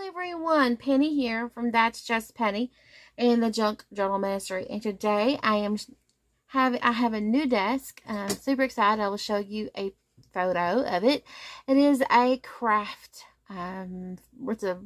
everyone, Penny here from That's Just Penny and the Junk Journal Ministry. And today I have a new desk. I'm super excited. I will show you a photo of it. It is a craft. It's a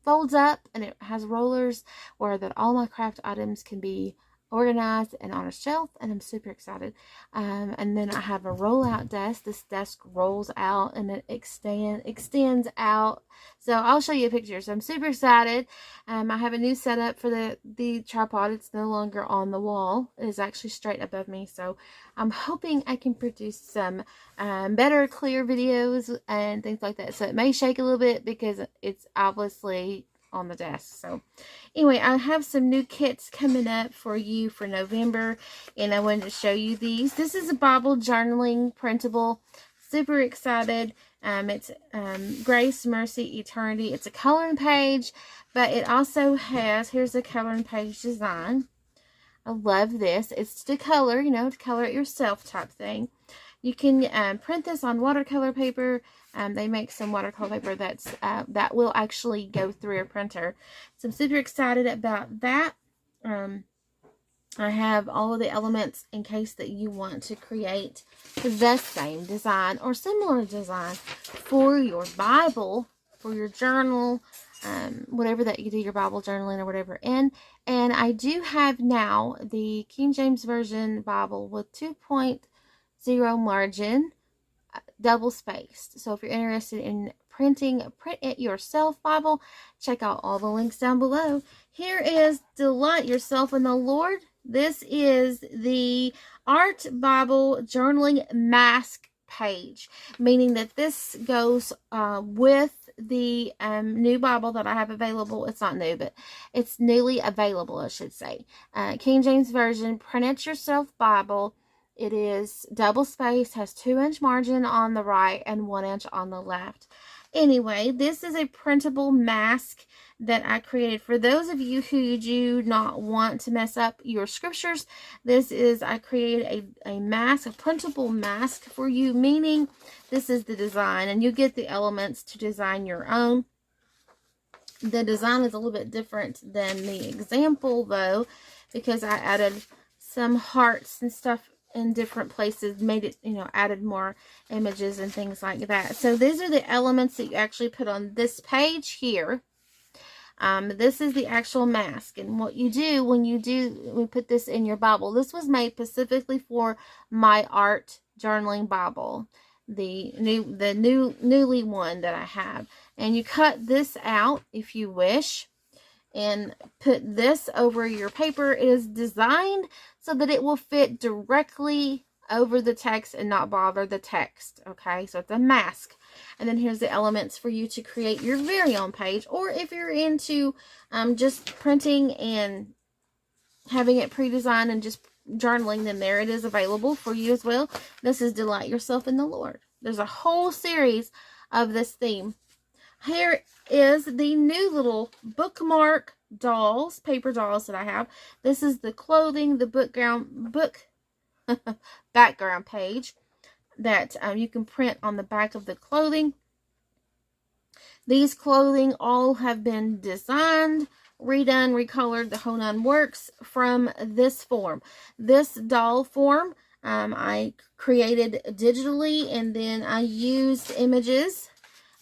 folds up and it has rollers where all my craft items can be organized and on a shelf, and I'm super excited. And then I have a roll-out desk. This desk rolls out and it extends out. So I'll show you a picture. So I'm super excited. I have a new setup for the tripod. It's no longer on the wall. It is actually straight above me. So I'm hoping I can produce some better, clear videos and things like that. So it may shake a little bit because it's obviously on the desk. So anyway, I have some new kits coming up for you for November, and I wanted to show you these. This is a Bible journaling printable. Super excited. It's Grace, Mercy, Eternity. It's a coloring page, but it also has, here's a coloring page design. I love this. It's to color, to color it yourself type thing. You can print this on watercolor paper. They make some watercolor paper that will actually go through a printer. So I'm super excited about that. I have all of the elements in case that you want to create the same design or similar design for your Bible, for your journal, whatever that you do your Bible journaling or whatever in. And I do have now the King James Version Bible with 2.0 margin, double spaced. So if you're interested in printing a print it yourself Bible, check out all the links down below. Here is Delight Yourself in the Lord. This is the Art Bible Journaling Mask page, meaning that this goes with the new Bible that I have available. It's not new, but it's newly available, I should say. King James Version, Print It Yourself Bible. It is double spaced, has 2-inch margin on the right and 1 inch on the left. Anyway, this is a printable mask that I created for those of you who do not want to mess up your scriptures. I created a mask, a printable mask for you, meaning this is the design, and you get the elements to design your own. The design is a little bit different than the example though, because I added some hearts and stuff in different places, made it, added more images and things like that. So these are the elements that you actually put on this page here. This is the actual mask, and what you do when we put this in your Bible. This was made specifically for my art journaling Bible, the newly one that I have. And you cut this out if you wish, and put this over your paper. It is designed so that it will fit directly over the text and not bother the text. Okay, so it's a mask. And then here's the elements for you to create your very own page, or if you're into just printing and having it pre-designed and just journaling, then there it is available for you as well. This is Delight Yourself in the Lord. There's a whole series of this theme. Here is the new little Bookmark Dolls, paper dolls that I have. This is the clothing, the book background page that you can print on the back of the clothing. These clothing all have been designed, redone, recolored, the whole nine works from this form. This doll form I created digitally, and then I used images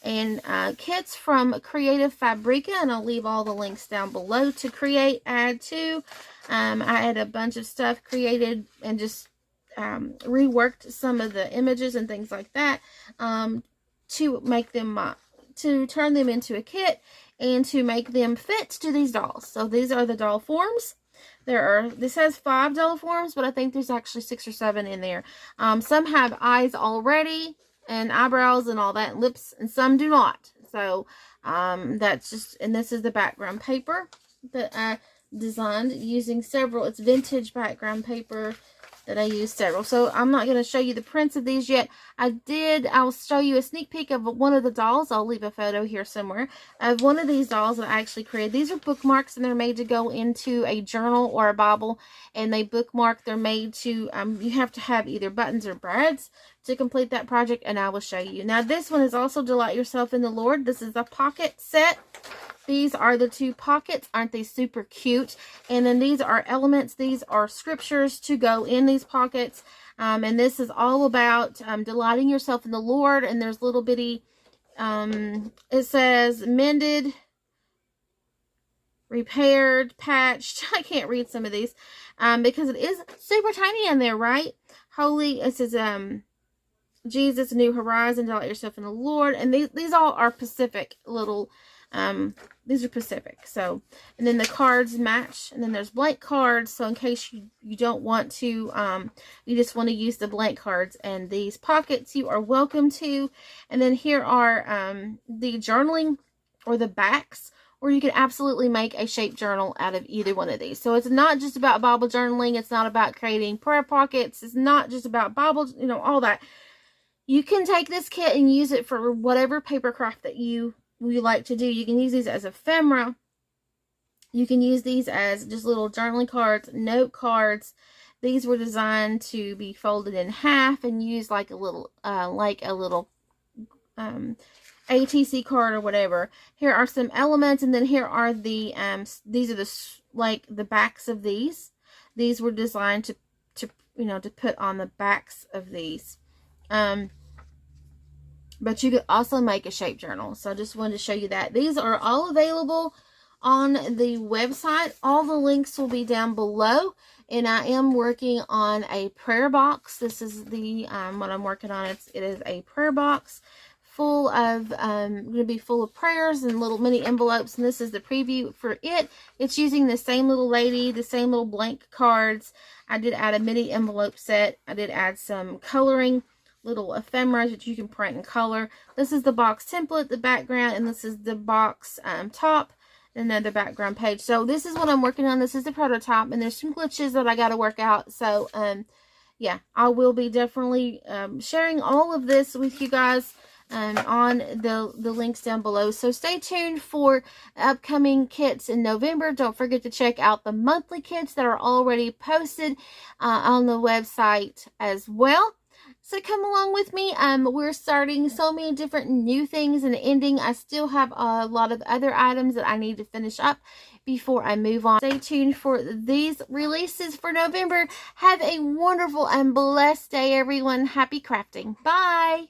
and kits from Creative Fabrica, and I'll leave all the links down below to add to. I had a bunch of stuff created and just reworked some of the images and things like that to make them, to turn them into a kit and to make them fit to these dolls. So these are the doll forms. This has 5 doll forms, but I think there's actually 6 or 7 in there. Some have eyes already, and eyebrows and all that, and lips, and some do not. So that's just, and this is the background paper that I designed using several. It's vintage background paper that I used several. So I'm not going to show you the prints of these yet. I'll show you a sneak peek of one of the dolls. I'll leave a photo here somewhere of one of these dolls that I actually created. These are bookmarks, and they're made to go into a journal or a Bible, and they bookmark. They're made to, you have to have either buttons or brads to complete that project, and I will show you. Now this one is also Delight Yourself in the Lord. This is a pocket set. These are the 2 pockets. Aren't they super cute? And then these are elements. These are scriptures to go in these pockets. And this is all about delighting yourself in the Lord. And there's little bitty, it says mended, repaired, patched. I can't read some of these because it is super tiny in there, right? Holy, it says Jesus, New Horizon, delight yourself in the Lord. And these all are Pacific little, these are Pacific. So, and then the cards match. And then there's blank cards. So in case you don't want to, you just want to use the blank cards. And these pockets you are welcome to. And then here are the journaling or the backs. Or you can absolutely make a shape journal out of either one of these. So it's not just about Bible journaling. It's not about creating prayer pockets. It's not just about Bible, you know, all that. You can take this kit and use it for whatever paper craft that you like to do. You can use these as ephemera. You can use these as just little journaling cards, note cards. These were designed to be folded in half and used like a little ATC card or whatever. Here are some elements, and then here are the these are the backs of these. These were designed to put on the backs of these. But you could also make a shape journal. So I just wanted to show you that. These are all available on the website. All the links will be down below. And I am working on a prayer box. This is the what I'm working on. It is a prayer box full of going to be full of prayers and little mini envelopes. And this is the preview for it. It's using the same little lady, the same little blank cards. I did add a mini envelope set. I did add some coloring, little ephemera that you can print and color. This is the box template, the background, and this is the box top, and then the background page. So this is what I'm working on. This is the prototype, and there's some glitches that I got to work out. So yeah, I will be definitely sharing all of this with you guys on the links down below. So stay tuned for upcoming kits in November. Don't forget to check out the monthly kits that are already posted on the website as well. So come along with me. We're starting so many different new things and ending. I still have a lot of other items that I need to finish up before I move on. Stay tuned for these releases for November. Have a wonderful and blessed day, everyone. Happy crafting. Bye.